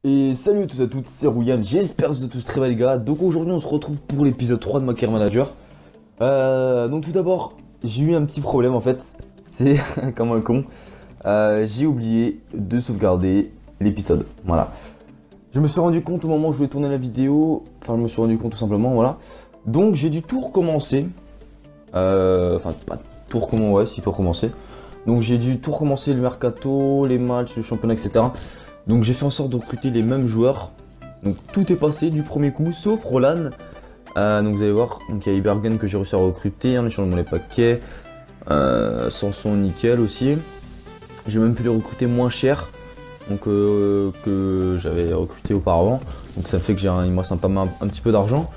Et salut à tous et à toutes, c'est Rouyan, j'espère que vous êtes tous très bien les gars. Donc aujourd'hui on se retrouve pour l'épisode 3 de ma Care Manager. Donc tout d'abord, j'ai eu un petit problème en fait, c'est comme un con. J'ai oublié de sauvegarder l'épisode, voilà. Je me suis rendu compte au moment où je voulais tourner la vidéo, enfin je me suis rendu compte tout simplement, voilà. Donc j'ai dû tout recommencer. Enfin pas tout recommencer, ouais s'il faut recommencer. Donc j'ai dû tout recommencer, le mercato, les matchs, le championnat, etc. Donc j'ai fait en sorte de recruter les mêmes joueurs. Donc tout est passé du premier coup, sauf Roland. Donc vous allez voir, donc il y a Ibergen que j'ai réussi à recruter, en échangeant les paquets. Sanson nickel aussi. J'ai même pu les recruter moins cher donc, que j'avais recruté auparavant. Donc ça fait que il me reste un petit peu d'argent.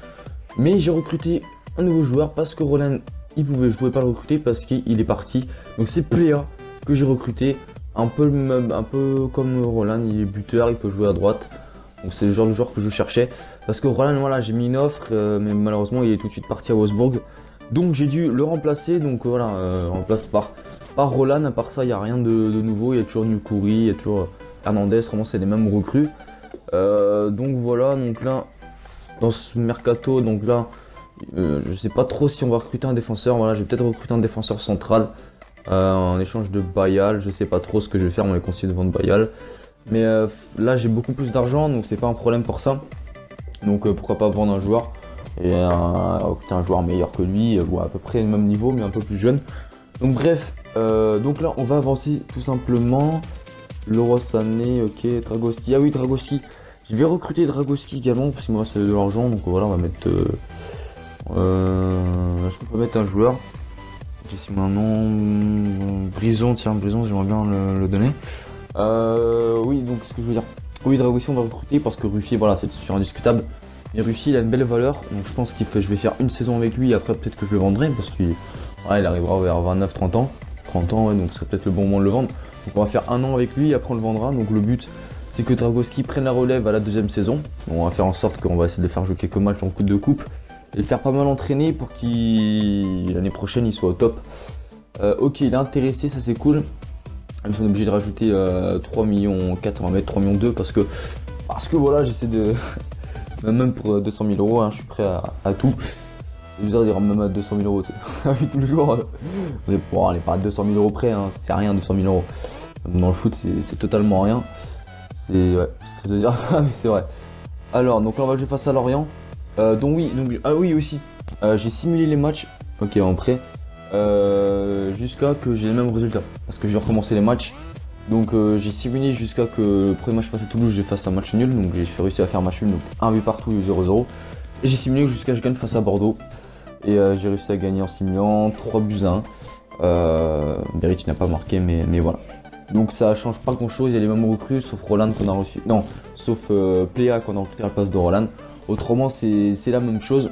Mais j'ai recruté un nouveau joueur parce que Roland, je pouvais pas le recruter parce qu'il est parti. Donc c'est Pléa que j'ai recruté. Un peu comme Roland, il est buteur, il peut jouer à droite. Donc c'est le genre de joueur que je cherchais. Parce que Roland, voilà, j'ai mis une offre, mais malheureusement il est tout de suite parti à Wolfsburg. Donc j'ai dû le remplacer, donc voilà, remplace par Roland. À part ça, il n'y a rien de nouveau. Il y a toujours Nukuri, il y a toujours Hernandez, vraiment c'est les mêmes recrues. Donc voilà, donc là, dans ce mercato, donc là, je sais pas trop si on va recruter un défenseur. Voilà, j'ai peut-être recruté un défenseur central. En échange de Bayal, je sais pas trop ce que je vais faire, on est conseillé de vendre Bayal. Mais là j'ai beaucoup plus d'argent donc c'est pas un problème pour ça. Donc pourquoi pas vendre un joueur et recruter un joueur meilleur que lui, ou à peu près le même niveau mais un peu plus jeune. Donc bref, donc là on va avancer tout simplement. Leroy Sané, ok, Dragowski, ah oui Dragowski. Je vais recruter Dragowski également parce qu'il me reste de l'argent donc voilà on va mettre... est-ce qu'on peut mettre un joueur? C'est mon nom, Brison, tiens, Brison, j'aimerais bien le donner. Oui, donc ce que je veux dire, oui, Dragossi on va recruter parce que Ruffier, voilà, c'est sûr indiscutable. Mais Ruffier, il a une belle valeur, donc je pense je vais faire une saison avec lui, et après peut-être que je le vendrai parce qu'il arrivera vers 29-30 ans. 30 ans, ouais, donc ce serait peut-être le bon moment de le vendre. Donc on va faire un an avec lui, et après on le vendra. Donc le but, c'est que Dragowski prenne la relève à la deuxième saison. Donc, on va faire en sorte qu'on va essayer de le faire jouer quelques matchs en coup de coupe. Et le faire pas mal entraîner pour qu'il l'année prochaine il soit au top. Ok, il est intéressé, ça c'est cool. Même si on est obligé de rajouter 3 millions 4, on va mettre 3 millions 2 parce que voilà, j'essaie de même pour 200 000 euros, hein, je suis prêt à tout. C'est bizarre de dire même à 200 000 euros, tous les jours. On n'est pas à 200 000 euros près, hein, c'est rien 200 000 euros. Dans le foot, c'est totalement rien. C'est triste de dire ça, mais c'est vrai. Alors, donc là on va jouer face à Lorient. Ah oui aussi, j'ai simulé les matchs, ok en prêt, jusqu'à que j'ai les mêmes résultats, parce que j'ai recommencé les matchs, donc j'ai simulé jusqu'à que le premier match face à Toulouse, j'ai fait un match nul, donc j'ai réussi à faire un match nul, donc 1 but partout, 0-0, et j'ai simulé jusqu'à que je gagne face à Bordeaux, et j'ai réussi à gagner en simulant 3 buts à 1, Beric n'a pas marqué, mais voilà. Donc ça change pas grand chose, il y a les mêmes recrues, sauf Roland qu'on a reçu, non, sauf Pléa qu'on a recruté à la place de Roland. Autrement, c'est la même chose.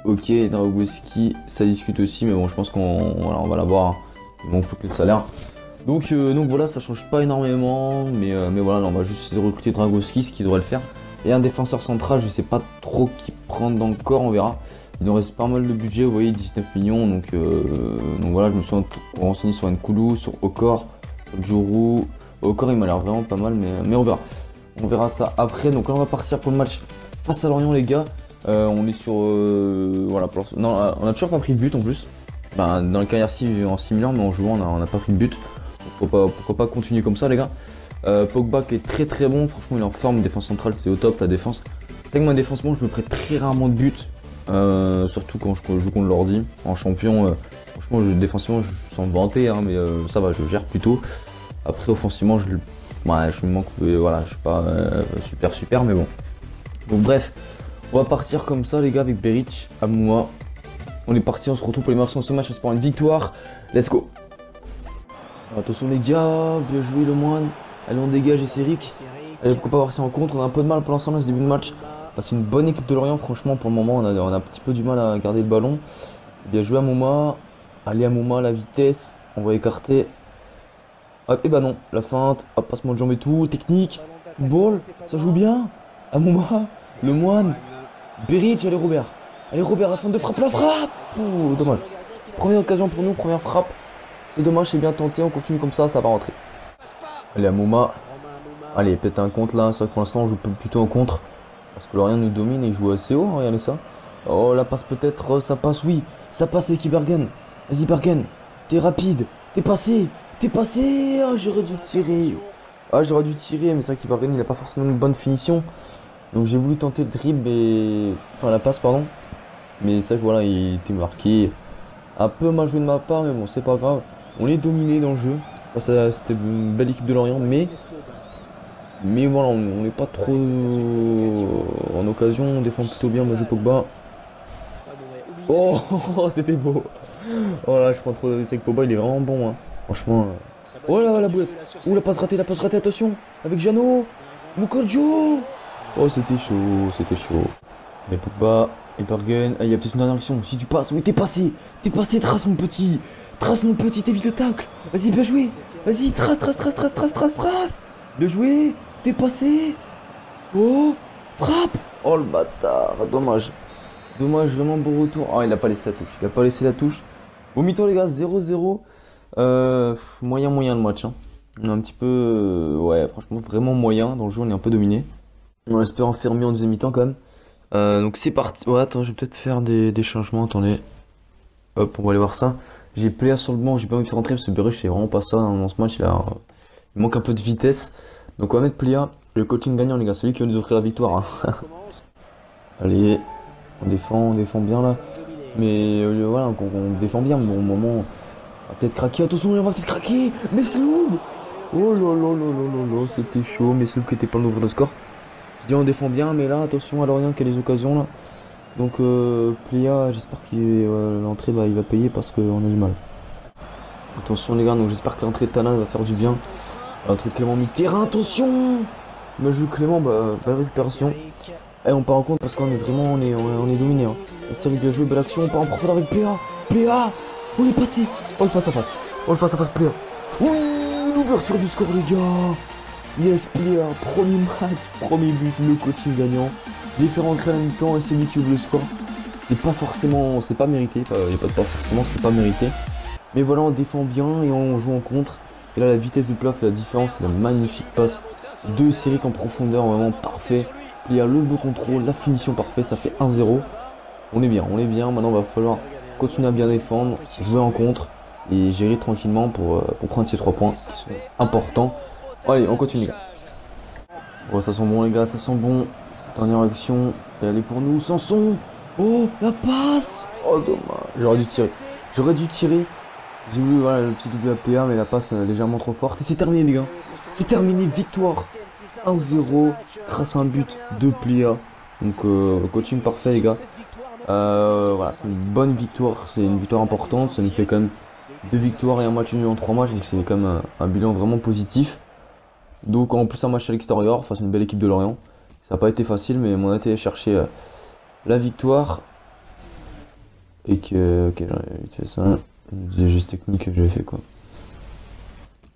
Ok, Dragowski, ça discute aussi, mais bon, je pense on va l'avoir. Il manque plus que le salaire. Donc voilà, ça change pas énormément, mais voilà, là, on va juste essayer de recruter Dragowski, ce qui devrait le faire. Et un défenseur central, je sais pas trop qui prendre encore, on verra. Il nous reste pas mal de budget, vous voyez, 19 millions. Donc voilà, je me suis renseigné sur Nkoulou, sur Okor, sur Djourou. Okor, il m'a l'air vraiment pas mal, mais on verra. On verra ça après. Donc là, on va partir pour le match face à Lorient les gars, on est sur... voilà, non, on a toujours pas pris de but en plus. Dans le cas RC en simulant, mais en jouant on a pas pris de but. Pourquoi pas continuer comme ça les gars. Pogba qui est très très bon, franchement il est en forme, défense centrale c'est au top la défense. C'est que moi défensivement je me prête très rarement de but, surtout quand je joue contre l'ordi. En champion, franchement défensivement je sens me vanter, hein, mais ça va, je gère plutôt. Après offensivement je me manque, voilà, je suis pas super mais bon. Donc bref, on va partir comme ça les gars avec Beric, Amouma. On est parti, on se retrouve pour les meilleurs de ce match, on se prend une victoire. Let's go. Attention les gars, bien joué le moine. Allez on dégage et c'est Rick. Allez pourquoi pas voir si on rencontre, on a un peu de mal pour l'ensemble à ce début de match. C'est une bonne équipe de Lorient franchement pour le moment, on a un petit peu du mal à garder le ballon. Bien joué Amouma. Allez Amouma, la vitesse, on va écarter. Hop, et bah non, la feinte, hop, passement de jambes et tout, technique, football, ça joue bien. Amouma, le moine, Beric, allez Robert. Allez Robert, la fin de frappe, la frappe. Ouh, dommage. Première occasion pour nous, première frappe. C'est dommage, c'est bien tenté, on continue comme ça va rentrer. Allez Amouma. Allez, peut-être un contre là. C'est vrai que pour l'instant, on joue plutôt en contre. Parce que Lorient nous domine et il joue assez haut. Regardez ça. Oh, la passe peut-être. Ça passe, oui. Ça passe avec Ibergen. Vas-y, Ibergen. T'es rapide. T'es passé. T'es passé. Ah, j'aurais dû tirer. Ah, j'aurais dû tirer. Mais c'est vrai qu'Ibergen, il a pas forcément une bonne finition. Donc j'ai voulu tenter le dribble et. Enfin, la passe, pardon. Mais c'est vrai que voilà, il était marqué. Un peu mal joué de ma part, mais bon, c'est pas grave. On est dominé dans le jeu. C'était une belle équipe de Lorient, mais voilà, on n'est pas trop en occasion. On défend plutôt bien. Moi, je Pogba. Oh, c'était beau. Oh là, je prends trop de risques avec Pogba, il est vraiment bon. Hein. Franchement. Oh là, la boulette. Ouh, la passe ratée, attention. Avec Jeannot. Moukodjo. Oh, c'était chaud, c'était chaud. Mais Pogba. Et Bergen, il y a peut-être une dernière action. Si tu passes, oui, t'es passé, trace mon petit, t'évites le tacle. Vas-y, bien joué. Vas-y, trace. Bien joué, t'es passé. Oh, frappe. Oh le bâtard, dommage. Vraiment beau retour. Oh, il a pas laissé la touche. Au mi-temps, les gars, 0-0. Moyen le match. Hein. On est un petit peu, ouais, franchement, vraiment moyen. Dans le jeu, on est un peu dominé. On espère en faire mieux en deuxième mi-temps quand même. Donc c'est parti. Ouais, attends, je vais peut-être faire des changements. Attendez. Hop, on va aller voir ça. J'ai Pléa sur le banc, j'ai pas envie de faire rentrer parce que Berush c'est vraiment pas ça dans ce match. Il manque un peu de vitesse. Donc on va mettre Pléa. Le coaching gagnant, les gars. C'est lui qui va nous offrir la victoire. Hein. Allez, on défend bien là. Mais voilà, on défend bien. Bon, au moment, on va peut-être craquer. Attention, on va peut-être craquer. Mais Sloub. Oh là, c'était chaud. Mais Sloub qui était pas le nouveau de score. Je dis on défend bien, mais là, attention à Lorient qui a les occasions là. Donc Pléa, j'espère que l'entrée il va payer parce qu'on a du mal. Attention les gars, donc j'espère que l'entrée de Tanan va faire du bien. L'entrée de Clément mi-terrain, attention. Me joue Clément, belle récupération. Et on part en compte parce qu'on est vraiment on est dominé. Hein. La série bien joué, belle action, on part en profondeur avec Pléa. On est passé. Oh le face à face Pléa. Oui, l'ouverture du score les gars. Yes, Pléa, premier match, premier but, le coaching gagnant. Les faire rentrer à la mi-temps et c'est lui qui ouvre le score. C'est pas mérité, il n'y a pas de pas forcément, c'est pas mérité. Mais voilà, on défend bien et on joue en contre. Et là, la vitesse du plat fait la différence, la magnifique passe. Deux séries en profondeur, vraiment parfait. Pléa, le beau contrôle, la finition parfaite, ça fait 1-0. On est bien. Maintenant, il va falloir continuer à bien défendre, jouer en contre et gérer tranquillement pour prendre ces 3 points qui sont importants. Allez, on continue. Oh, ça sent bon les gars, ça sent bon. Dernière action, elle est pour nous, Sanson. Oh, la passe. Oh, dommage. J'aurais dû tirer. J'ai voulu, voilà, le petit double APA, mais la passe est légèrement trop forte. Et c'est terminé les gars. C'est terminé, victoire. 1-0, grâce à un but de Pléa. Donc, coaching parfait les gars. Voilà, c'est une bonne victoire. C'est une victoire importante. Ça nous fait quand même 2 victoires et un match nul en 3 matchs. Donc c'est quand même un bilan vraiment positif. Donc en plus un match à l'extérieur face à une belle équipe de Lorient. Ça n'a pas été facile mais on a été chercher la victoire. Et que... Ok, j'avais fait ça. Des gestes techniques que j'avais fait quoi.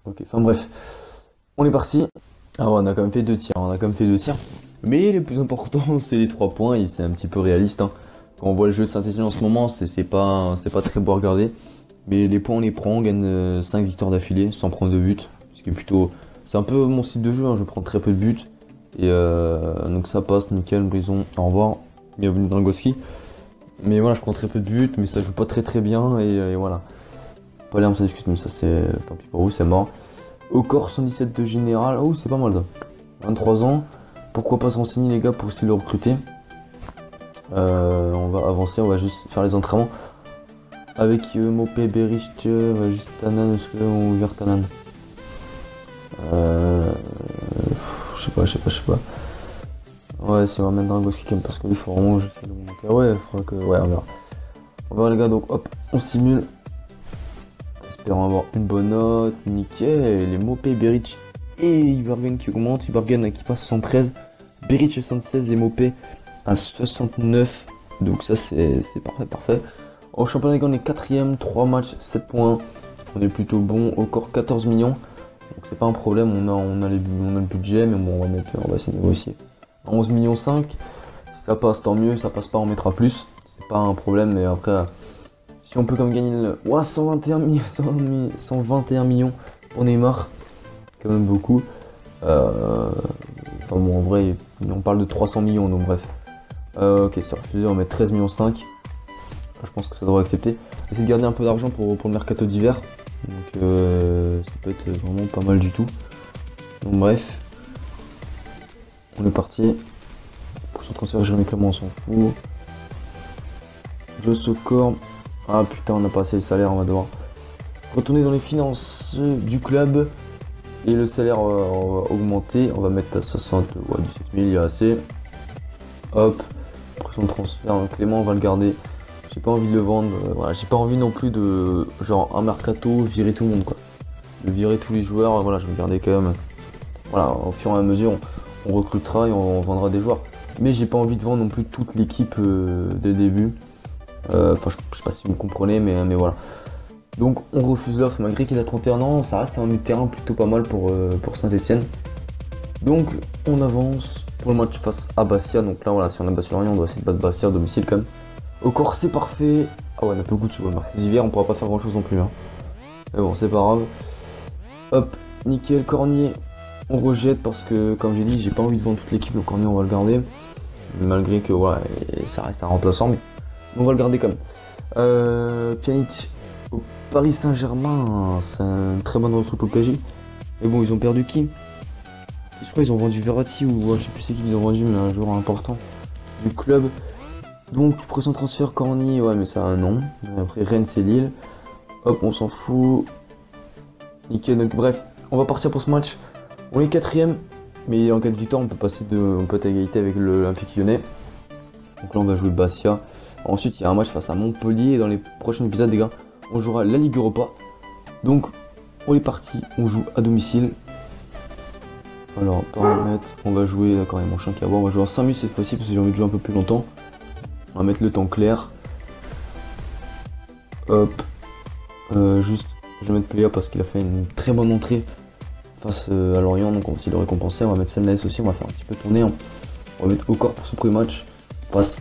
Ok, enfin bref. On est parti. Ah ouais, on a quand même fait 2 tirs. Mais le plus important c'est les 3 points et c'est un petit peu réaliste. Hein. Quand on voit le jeu de Saint-Etienne en ce moment, c'est pas très beau à regarder. Mais les points on les prend, on gagne 5 victoires d'affilée sans prendre de but. Ce qui est plutôt... C'est un peu mon style de jeu, hein, je prends très peu de buts. Et donc ça passe, nickel, Brison, au revoir, bienvenue dans le Goski. Mais voilà, je prends très peu de buts, mais ça joue pas très bien, et voilà. Palerme, ça discute, mais ça c'est... Tant pis pour vous, c'est mort. Au corps 117 de général, oh c'est pas mal ça. 23 ans, pourquoi pas se renseigner les gars pour essayer de le recruter. On va avancer, on va juste faire les entraînements. Avec Mopé, Berich, on va juste Tanan, est-ce qu'on ouvre Tanan? Je sais pas. Ouais, si on va mettre dans un Ghost Kick parce qu'il faut vraiment que j'essaie de monter. Ouais, il faudra que. Ouais, on verra. On verra les gars, donc hop, on simule. Espérons avoir une bonne note. Nickel. Les Mopé, Berich et Ibergen qui augmente. Ibergen qui passe à 113. Berich 76 et Mopé à 69. Donc ça c'est parfait. Au championnat des gars, on est 4ème, 3 matchs, 7 points. On est plutôt bon. Au corps 14 millions. Donc c'est pas un problème, on a le budget, mais bon on va essayer de négocier. 11 millions 5, si ça passe tant mieux, si ça passe pas on mettra plus. C'est pas un problème, mais après si on peut comme gagner le 121 millions pour Neymar, quand même beaucoup. Enfin bon, en vrai, on parle de 300 millions, donc bref. Ok, c'est refusé, on va mettre 13,5 millions. Je pense que ça devrait accepter. Essayer de garder un peu d'argent pour le mercato d'hiver. Donc ça peut être vraiment pas mal du tout. Donc bref. On est parti. Pour son transfert, Jérémy Clément, on s'en fout. Je score. Ah putain, on a pas assez le salaire, on va devoir retourner dans les finances du club. Et le salaire va augmenter. On va mettre à 60, ouais, 17 000, il y a assez. Hop. Pression de transfert, Clément, on va le garder. J'ai pas envie de le vendre, voilà, j'ai pas envie non plus de genre un mercato virer tout le monde quoi. De virer tous les joueurs, voilà, je vais garder quand même. Voilà, au fur et à mesure on recrutera et on vendra des joueurs. Mais j'ai pas envie de vendre non plus toute l'équipe dès le début. Enfin je sais pas si vous me comprenez mais voilà. Donc on refuse l'offre malgré qu'il a 31 ans, ça reste un milieu de terrain plutôt pas mal pour Saint-Etienne. Donc on avance pour le match face à Bastia. Donc là voilà, si on a battu Lorient, on doit essayer de battre Bastia à domicile quand même. Au corps c'est parfait. Ah ouais, on a peu de goût de sous. D'hiver on pourra pas faire grand chose non plus. Hein. Mais bon, c'est pas grave. Hop, nickel, Cornier. On rejette parce que, comme j'ai dit, j'ai pas envie de vendre toute l'équipe. Donc Cornier, on va le garder. Malgré que voilà, ça reste un remplaçant. Mais on va le garder quand même. Pjanic au Paris Saint-Germain. C'est une très bonne recrue pour le PSG. Mais bon, ils ont perdu qui? Je crois qu'ils ont vendu Verratti ou je sais plus c'est qui ils ont vendu, mais un joueur important du club. Donc, pression transfert, Corny, ouais, mais ça, non. Après, Rennes, c'est Lille. Hop, on s'en fout. Nickel, donc bref, on va partir pour ce match. On est 4ème, mais en cas de victoire, on peut être à égalité avec l'Olympique Lyonnais. Donc là, on va jouer Bastia. Ensuite, il y a un match face à Montpellier. Et dans les prochains épisodes, les gars, on jouera la Ligue Europa. Donc, on est parti, on joue à domicile. Alors, paramètres, on va jouer, d'accord, il y a mon chien qui a boire. On va jouer à 5 minutes cette fois-ci parce que j'ai envie de jouer un peu plus longtemps. On va mettre le temps clair. Hop. Juste, je vais mettre Pléa parce qu'il a fait une très bonne entrée face à Lorient. Donc on va essayer de le récompenser. On va mettre Senlaes aussi. On va faire un petit peu tourner. On va mettre Okor pour son premier match. On passe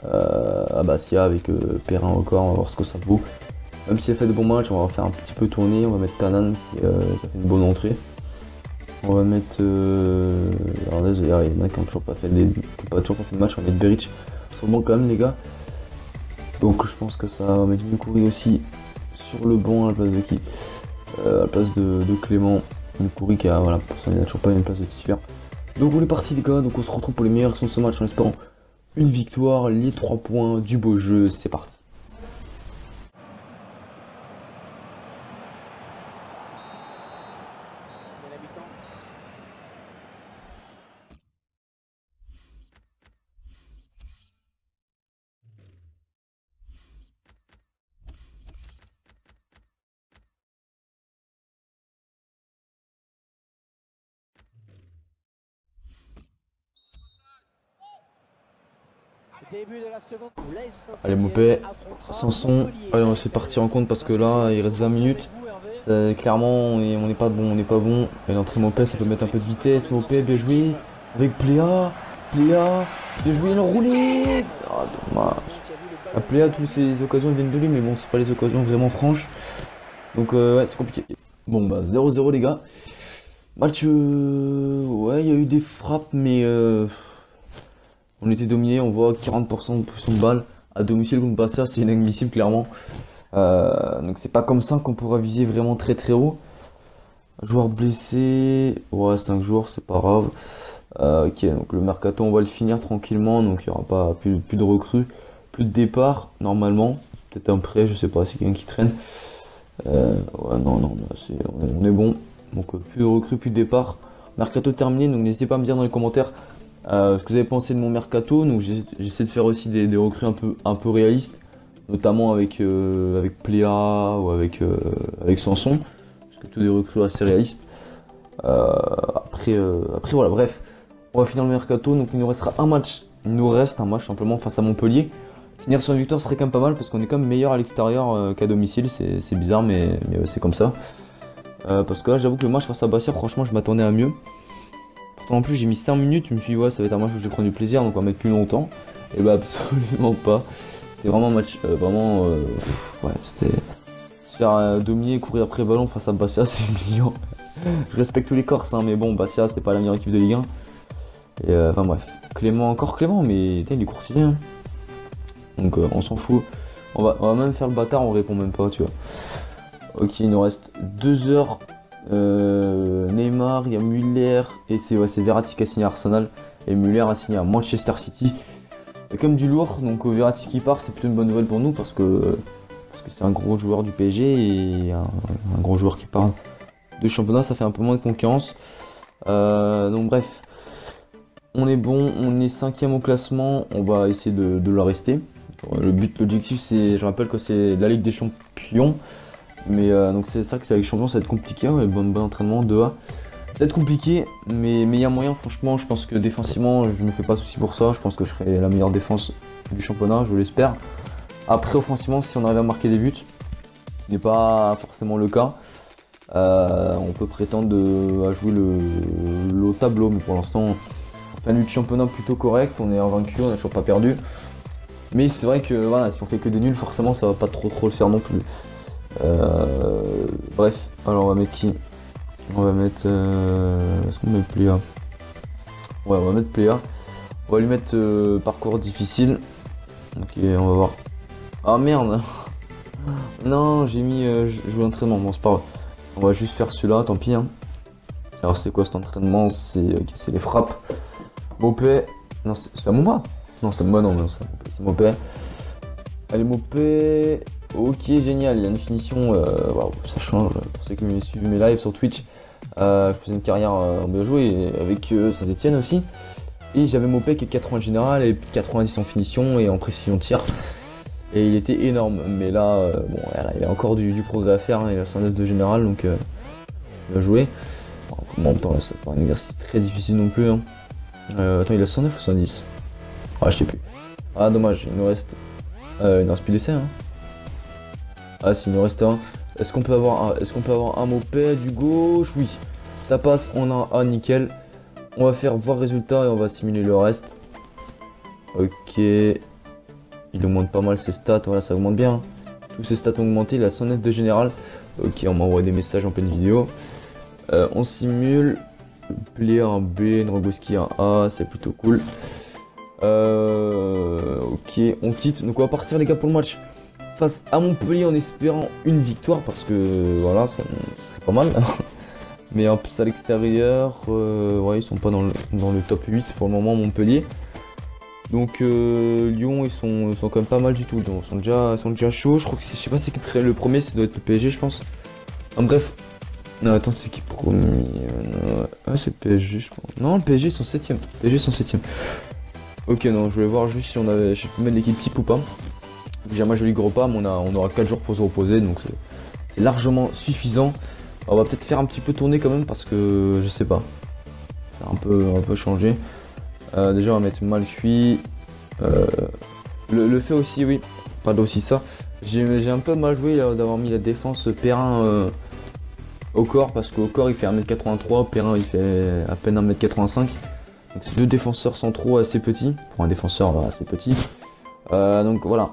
à Bastia avec Perrin Okor. On va voir ce que ça vaut. Même s'il a fait de bons matchs, on va faire un petit peu tourner. On va mettre Tanan qui a fait une bonne entrée. On va mettre. Alors là, il y en a qui n'ont toujours pas fait de match. On va mettre Beric. Bon quand même les gars, donc je pense que ça va mettre Mukuri aussi sur le banc à la place de qui, à la place de Clément. Mukuri qui a, voilà, parce qu'il n'a toujours pas une place de titulaire. Donc on est parti les gars, donc on se retrouve pour les meilleures actions de ce match en espérant une victoire, les 3 points, du beau jeu, c'est parti. Début de la seconde. Allez Mopé, Sanson, allez on va essayer de partir en compte parce que là il reste 20 minutes. Clairement on n'est pas bon, Et l'entrée Mopé ça peut mettre un peu de vitesse. Mopé, bien joué. Avec Pléa, bien joué, l'enroulé. Ah dommage. À Pléa toutes ces occasions viennent de lui mais bon c'est pas les occasions vraiment franches. Donc ouais c'est compliqué. Bon bah 0-0 les gars. Match ouais il y a eu des frappes mais on était dominé, on voit 40% de position de balle à domicile contre Bastia, c'est inadmissible clairement. Donc c'est pas comme ça qu'on pourra viser vraiment très haut. Joueur blessé, ouais 5 jours c'est pas grave. Ok donc le mercato on va le finir tranquillement, donc il n'y aura pas plus de recrues, plus de départ normalement. Peut-être un prêt, je sais pas, c'est quelqu'un qui traîne. Ouais non, on est bon. Donc plus de recrues, plus de départ. Mercato terminé, donc n'hésitez pas à me dire dans les commentaires ce que vous avez pensé de mon mercato. Donc j'essaie de faire aussi des recrues un peu réalistes, notamment avec Pléa ou avec Sanson, parce que tous des recrues assez réalistes. Après voilà, bref, on va finir le mercato. Donc il nous restera un match. Il nous reste un match simplement face à Montpellier. Finir sur une victoire serait quand même pas mal parce qu'on est quand même meilleur à l'extérieur qu'à domicile. C'est bizarre mais c'est comme ça. Parce que là j'avoue que le match face à Bastia, franchement je m'attendais à mieux. En plus j'ai mis 5 minutes, je me suis dit ouais ça va être un match où je vais prendre du plaisir donc on va mettre plus longtemps. Et bah absolument pas. C'était vraiment un match ouais c'était se faire dominer, courir après le ballon face à Bastia c'est humiliant. Je respecte tous les Corses, hein, mais bon, Bastia, c'est pas la meilleure équipe de Ligue 1. Et enfin bref. Clément, encore Clément, mais il est courtisé. Hein. Donc on s'en fout. On va même faire le bâtard, on répond même pas, tu vois. Ok, il nous reste 2 heures. Neymar, il y a Müller, et c'est Verratti qui a signé à Arsenal. Et Müller a signé à Manchester City. Il y a quand même du lourd, donc Verratti qui part, c'est plutôt une bonne nouvelle pour nous parce que c'est un gros joueur du PSG et un gros joueur qui part de championnat, ça fait un peu moins de concurrence. Donc bref, on est bon, on est 5ème au classement, on va essayer de le rester. L'objectif, c'est, je rappelle que c'est la Ligue des Champions, mais donc c'est ça que c'est la Ligue des Champions, ça va être compliqué, hein, bon entraînement, 2A. Ça va être compliqué, mais il y a moyen, franchement, je pense que défensivement, je me fais pas de soucis pour ça, je pense que je ferai la meilleure défense du championnat, je l'espère. Après, offensivement, si on arrive à marquer des buts, ce n'est pas forcément le cas. On peut prétendre à jouer le haut tableau, mais pour l'instant, on fait un championnat plutôt correct, on est invaincu, on n'a toujours pas perdu. Mais c'est vrai que voilà, si on fait que des nuls, forcément ça va pas trop le faire non plus. Bref, alors on va mettre qui? On va mettre... Est-ce qu'on met Pléa? Ouais, on va mettre Pléa. On va lui mettre parcours difficile. Ok, on va voir. Ah merde. Non, j'ai mis jouer entraînement, bon c'est pas grave. On va juste faire celui-là, tant pis. Hein. Alors c'est quoi cet entraînement? C'est les frappes. Mopé. Non, c'est à Moma. Non, c'est Moma, non, c'est Mopé. Allez, Mopé. Ok, génial, il y a une finition. Waouh, ça change. Pour ceux qui me suivent mes lives sur Twitch, je faisais une carrière en bien joué avec Saint-Etienne aussi. Et j'avais Mopé qui est 80 général et 90 en finition et en précision de tir. Et il était énorme, mais là, bon, il a encore du progrès à faire, hein, il a 109 de général, donc il va jouer. En même temps, c'est pas un exercice très difficile non plus. Hein. Attends, il a 109 ou 110? Ah, je sais plus. Ah, dommage, il nous reste plus d'essai. Hein. Ah, s'il nous reste un. Est-ce qu'on peut avoir un Mopé du gauche? Oui, ça passe, on a un nickel. On va faire voir résultat et on va simuler le reste. Ok. Il augmente pas mal ses stats, voilà, ça augmente bien. Tous ses stats ont augmenté, il a 109 de général. Ok, on m'envoie des messages en pleine vidéo. On simule. Player un B, Drogoski un A, c'est plutôt cool. Ok, on quitte. Donc on va partir les gars pour le match face à Montpellier en espérant une victoire parce que voilà, ça serait pas mal. Mais en plus à l'extérieur, ouais, ils sont pas dans le top 8 pour le moment, Montpellier. Donc Lyon, ils sont quand même pas mal du tout. Donc, ils sont déjà chauds. Je crois que je sais pas c'est qui le premier, ça doit être le PSG, je pense. En bref. Non, attends, c'est qui premier? Ah, c'est le PSG, je pense. Non, le PSG, ils sont 7ème. PSG sont 7ème. Ok, non, je voulais voir juste si on avait. Je peux mettre l'équipe type ou pas. Jamais je lis gros pas, mais on aura 4 jours pour se reposer, donc c'est largement suffisant. On va peut-être faire un petit peu tourner quand même parce que je sais pas. Un peu changer. Déjà on va mettre mal cuit. Le fait aussi, oui, pas aussi ça. J'ai un peu mal joué d'avoir mis la défense Perrin au corps parce qu'au corps il fait 1m83, Perrin il fait à peine 1m85. Donc c'est deux défenseurs centraux assez petits, pour un défenseur assez petit. Donc voilà,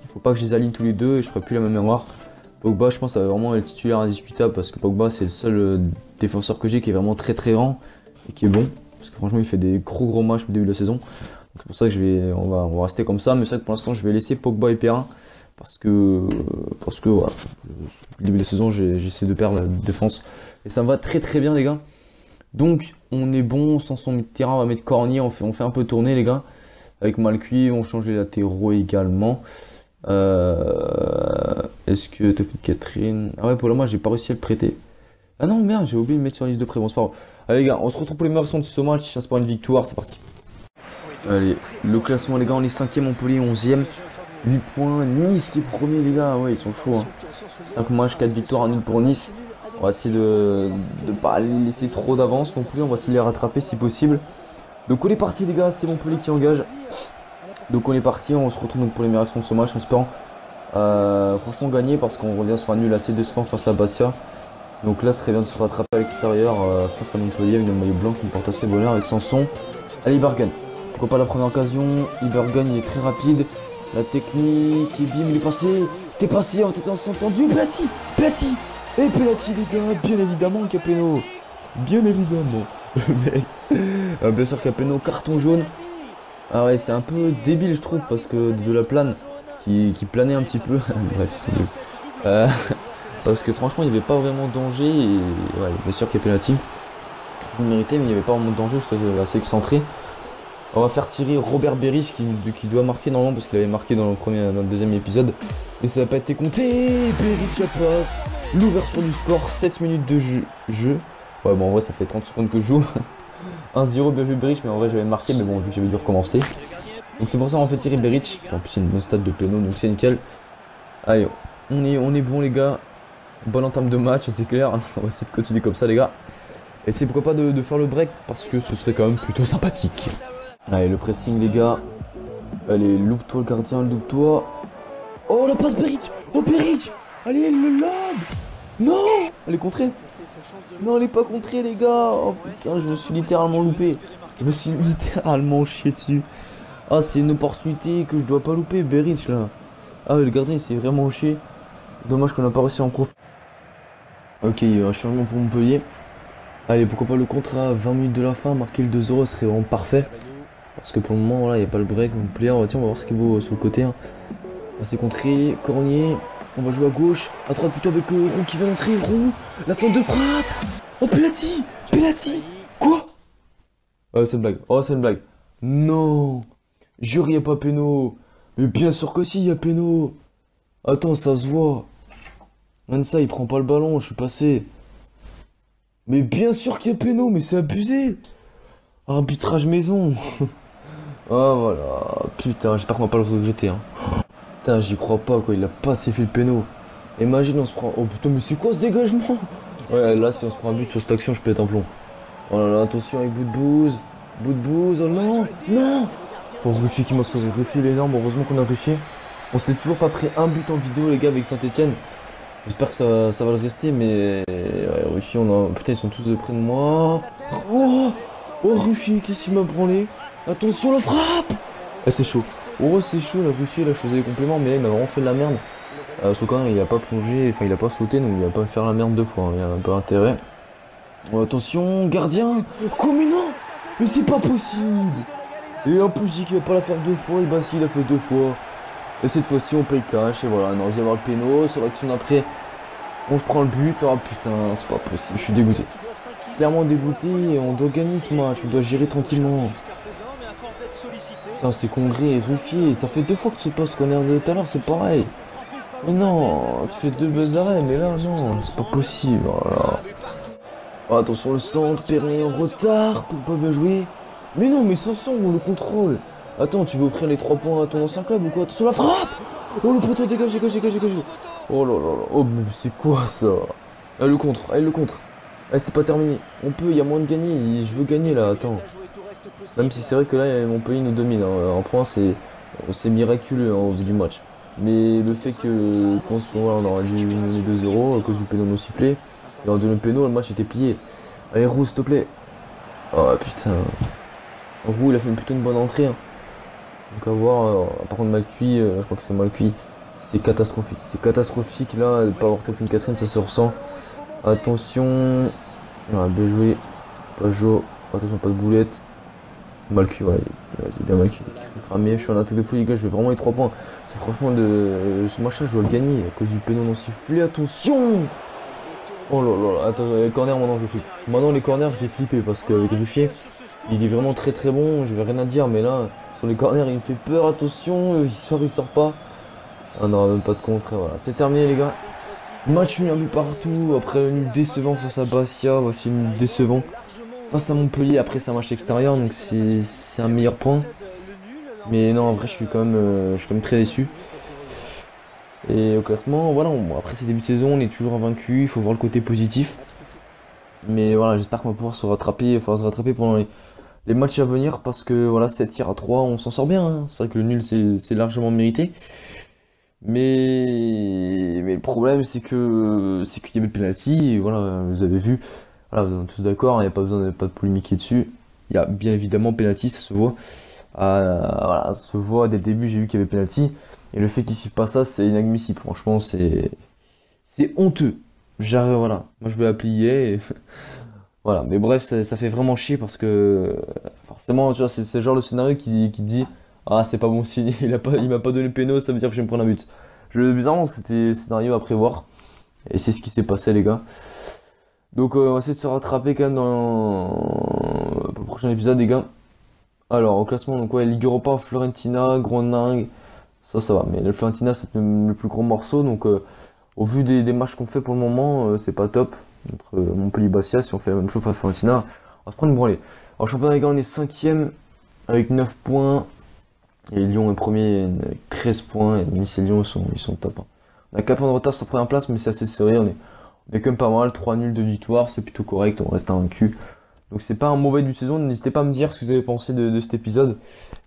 il faut pas que je les aligne tous les deux et je ferai plus la même erreur. Pogba, je pense, ça va vraiment être titulaire indiscutable parce que Pogba c'est le seul défenseur que j'ai qui est vraiment très grand et qui est bon. Parce que franchement il fait des gros matchs au début de la saison. C'est pour ça que on va rester comme ça, mais c'est vrai que pour l'instant je vais laisser Pogba et Perrin parce que voilà, au début de la saison j'essaie de perdre la défense et ça me va très bien les gars. Donc on est bon, sans son milieu de terrain, on va mettre Cornier, on fait un peu tourner les gars. Avec Malcuit, on change les latéraux également. Est-ce que t'as fait Catherine? Ah ouais, pour le moment j'ai pas réussi à le prêter. Ah non merde, j'ai oublié de le mettre sur la liste de prêt, bon c'est pas grave. Allez les gars, on se retrouve pour les meilleures actions de ce match, ça se passe une victoire, c'est parti. Allez, le classement les gars, on est 5ème, Montpellier 11ème. 8 points, Nice qui est premier les gars, ouais ils sont chauds. Hein. 5 matchs, 4 victoires, 1 nul pour Nice. On va essayer de pas les laisser trop d'avance non plus, on va essayer de les rattraper si possible. Donc on est parti les gars, c'est Montpellier qui engage. Donc on est parti, on se retrouve donc pour les meilleures actions de ce match en espérant franchement gagner parce qu'on revient sur un nul assez décevant face à Bastia. Donc là ce serait bien de se rattraper à l'extérieur face à Montpellier avec un maillot blanc qui me porte assez bonheur avec Sanson. Allez Ibergun, pourquoi pas la première occasion, Ibergun il est très rapide, la technique, bim il est passé, t'es passé, on t'était entendu, Plati, Et penalty les gars, bien évidemment Capeno. Bien évidemment. Le mec. Bien sûr Capeno, carton jaune. Ah ouais, c'est un peu débile je trouve parce que de la plane qui planait un petit peu. Bref. Parce que franchement il n'y avait pas vraiment de danger et ouais, bien sûr qu'il y a penalty. Il méritait mais il n'y avait pas vraiment de danger, j'étais assez excentré. On va faire tirer Robert Berich qui doit marquer normalement parce qu'il avait marqué dans le deuxième épisode. Et ça n'a pas été compté. Berich la passe. L'ouverture du score, 7 minutes de jeu. Ouais bon en vrai ça fait 30 secondes que je joue. 1-0 bien joué Berich mais en vrai j'avais marqué mais bon vu que j'avais dû recommencer. Donc c'est pour ça qu'on fait tirer Berich. En plus c'est une bonne stat de péno donc c'est nickel. Allez on est bon les gars. Bonne entame de match c'est clair. On va essayer de continuer comme ça les gars. Et c'est pourquoi pas de faire le break parce que ce serait quand même plutôt sympathique. Allez le pressing les gars. Allez loupe-toi le gardien, loupe-toi. Oh la passe Berich. Oh Berich. Allez le lob. Non. Elle est contrée. Non elle est pas contrée les gars. Oh putain je me suis littéralement loupé. Je me suis littéralement chié dessus. Ah c'est une opportunité que je dois pas louper Berich là. Ah le gardien il s'est vraiment chié. Dommage qu'on n'a pas réussi à en profiter. Ok il y a un changement pour Montpellier. Allez pourquoi pas le contre à 20 minutes de la fin. Marquer le 2-0 serait vraiment parfait. Parce que pour le moment, il n'y a pas le break. Montpellier, tiens, on va voir ce qu'il vaut sur le côté. Hein. C'est contré, Cornier. On va jouer à gauche. À droite plutôt avec Roux qui vient d'entrer. Roux, la fin de frappe. Oh, penalty. Penalty. Quoi? Oh, c'est une blague. Oh, c'est une blague. Non. Jure, il n'y a pas péno. Mais bien sûr que si, il y a péno. Attends, ça se voit. Mansa, il prend pas le ballon. Je suis passé. Mais bien sûr qu'il y a péno. Mais c'est abusé. Arbitrage maison. Oh voilà, putain, j'espère qu'on va pas le regretter. Hein. Putain, j'y crois pas quoi, il a pas assez fait le péno. Imagine, on se prend. Oh putain, mais c'est quoi ce dégagement? Ouais, là, si on se prend un but sur cette action, je peux être un plomb. Oh là là, attention avec bout de bouse. Bout de bouse, oh non, non. Oh, Ruffier qui m'a sauvé. Ruffier, il est énorme, heureusement qu'on a Ruffier. On s'est toujours pas pris un but en vidéo, les gars, avec Saint-Etienne. J'espère que ça va le rester, mais. Ouais, Ruffier, on a. Putain, ils sont tous de près de moi. Oh, oh Ruffier, qu'est-ce qu'il m'a branlé? Attention la frappe. Eh, c'est chaud. Oh c'est chaud la Ruffier là je faisais les compléments mais là il m'a vraiment fait de la merde. Parce que quand même il a pas plongé, enfin il a pas sauté donc il va pas faire la merde deux fois, hein. Il y a un peu intérêt. Oh, attention, gardien. Quoi mais non. Mais c'est pas possible. Et en plus il dit qu'il va pas la faire deux fois, et bah si il a fait deux fois. Et cette fois-ci on paye cash et voilà, non je vais avoir le péno, sur l'action d'après on se prend le but. Oh putain c'est pas possible, je suis dégoûté. Clairement dégoûté, on doit gagner ce match, on doit gérer tranquillement. Non, c'est Congrès et Ruffier, ça fait deux fois que tu passes qu'on est de tout à l'heure, c'est pareil. Mais non, tu fais deux buzz d'arrêt, mais là non, c'est pas possible. Voilà. Oh, attention le centre, Perrin en retard, pour pas bien jouer. Mais non, mais Sanson, on le contrôle. Attends, tu veux offrir les 3 points à ton ancien club ou quoi? Attention la frappe. Oh le poteau dégage. Oh là là là, oh mais c'est quoi ça? Allez le contre, allez le contre. Allez c'est pas terminé, on peut, il y a moins de gagner, je veux gagner là, attends. Même si c'est vrai que là Montpellier nous domine, hein. En point c'est miraculeux hein, au vu du match. Mais le fait qu'on on aurait dû mener 2-0 à cause du péno non sifflé, et en donné le péno le match était plié. Allez Roux s'il te plaît. Oh putain. Roux il a fait plutôt une bonne entrée. Hein. Donc à voir, par contre mal cuit, je crois que c'est mal cuit. C'est catastrophique. C'est catastrophique là, de ne pas avoir fait une Catherine, ça se ressent. Attention. Ah, bien joué. Pas chaud. Attention, pas de boulette. Mal cuit, ouais. C'est bien mal cuit. Cramé. Je suis en attaque de fou, les gars. Je vais vraiment les 3 points. Franchement, ce match là, je dois le gagner. À cause du péno non sifflé. Attention. Oh là là. Attends, les corners, maintenant je flippe. Maintenant, les corners, je vais flipper parce qu'avec Ruffier, il est vraiment très très bon. Je vais rien à dire, mais là, sur les corners, il me fait peur. Attention. Il sort pas. Ah non, même pas de contre. Voilà. C'est terminé, les gars. Match nul un but partout, après un nul décevant face à Bastia, voici une décevant face à Montpellier, après c'est un match extérieur donc c'est un meilleur point. Mais non en vrai je suis quand même très déçu. Et au classement, voilà, après ces débuts de saison on est toujours invaincu, il faut voir le côté positif. Mais voilà, j'espère qu'on va pouvoir se rattraper, il faudra se rattraper pendant les matchs à venir parce que voilà, 7 tirs à 3, on s'en sort bien. Hein. C'est vrai que le nul c'est largement mérité. Mais le problème c'est qu'il y avait le penalty et voilà vous avez vu, voilà, vous êtes tous d'accord, il n'y a pas besoin de polémiquer dessus. Il y a bien évidemment penalty, ça se voit. Voilà, ça se voit dès le début, j'ai vu qu'il y avait penalty et le fait qu'il siffle pas ça c'est inadmissible. Franchement c'est honteux. j'arrive, voilà. Moi, je vais applier et voilà. Mais bref, ça fait vraiment chier parce que forcément, tu vois, c'est le genre de scénario qui dit, ah, c'est pas bon signe, il m'a pas donné le péno, ça veut dire que je vais me prendre un but. Bizarrement, c'était scénario à prévoir. Et c'est ce qui s'est passé, les gars. Donc, on va essayer de se rattraper quand même dans le prochain épisode, les gars. Alors, au classement, donc, ouais, Ligue Europa, Fiorentina, Groningue, ça va. Mais le Fiorentina, c'est le plus gros morceau. Donc, au vu des matchs qu'on fait pour le moment, c'est pas top. Entre Montpellier-Bastia, si on fait la même chose à Fiorentina, on va se prendre une branlée. Alors, championnat, les gars, on est 5ème avec 9 points. Et Lyon est premier avec 13 points. Et Nice et Lyon, ils sont top, hein. On a 4 points de retard sur la première place, mais c'est assez serré. On est quand même pas mal. 3 nuls de victoire, c'est plutôt correct. On reste invaincu. Donc c'est pas un mauvais début de saison. N'hésitez pas à me dire ce que vous avez pensé de cet épisode.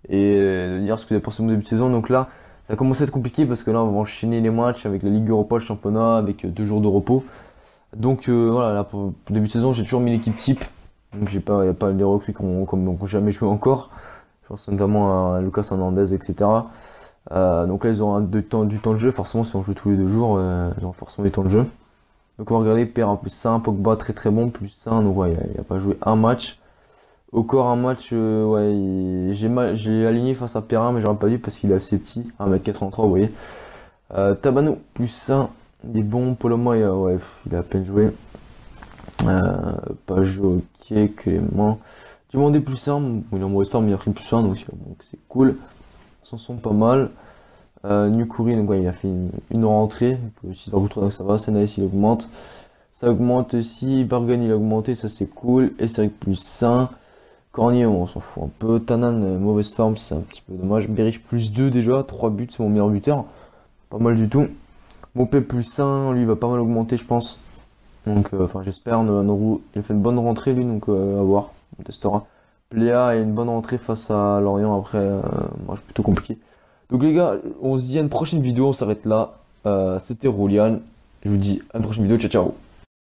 Et de dire ce que vous avez pensé de mon début de saison. Donc là, ça commence à être compliqué parce que là, on va enchaîner les matchs avec la Ligue Europa, le championnat, avec 2 jours de repos. Donc voilà, là, pour le début de saison, j'ai toujours mis l'équipe type. Donc il n'y a pas des recrues qui n'ont jamais joué encore. Je pense notamment à Lucas Hernandez, etc. Donc là, ils auront du temps de jeu. Forcément, si on joue tous les 2 jours, ils auront forcément du temps de jeu. Donc on va regarder Perrin plus 1, Pogba très très bon, plus 1. Donc ouais, il n'a pas joué un match. Encore un match, ouais, j'ai aligné face à Perrin, mais j'aurais pas dû parce qu'il est assez petit, 1m83, vous voyez. Tabano, plus 1, il est bon. Poloma, ouais, il a à peine joué. Pajot, ok, Clément. Demandé plus 1, bon, il est en mauvaise forme, il a pris plus 1, donc c'est cool. Ils s'en sont pas mal. Nukuri, donc ouais, il a fait une rentrée, 6,3, donc ça va. Senaïs, il augmente. Ça augmente aussi. Bargan, il a augmenté, ça c'est cool. Et c'est avec plus 1. Cornier, on s'en fout un peu. Tanan, mauvaise forme, c'est un petit peu dommage. Berich, plus 2 déjà. 3 buts, c'est mon meilleur buteur. Pas mal du tout. Mopé, plus 1, lui, il va pas mal augmenter, je pense. Donc, enfin, j'espère. Noru, il a fait une bonne rentrée, lui, donc à voir. On testera. Pléa a une bonne rentrée face à Lorient. Après, moi, c'est plutôt compliqué. Donc, les gars, on se dit à une prochaine vidéo. On s'arrête là. C'était Roulian. Je vous dis à une prochaine vidéo. Ciao, ciao.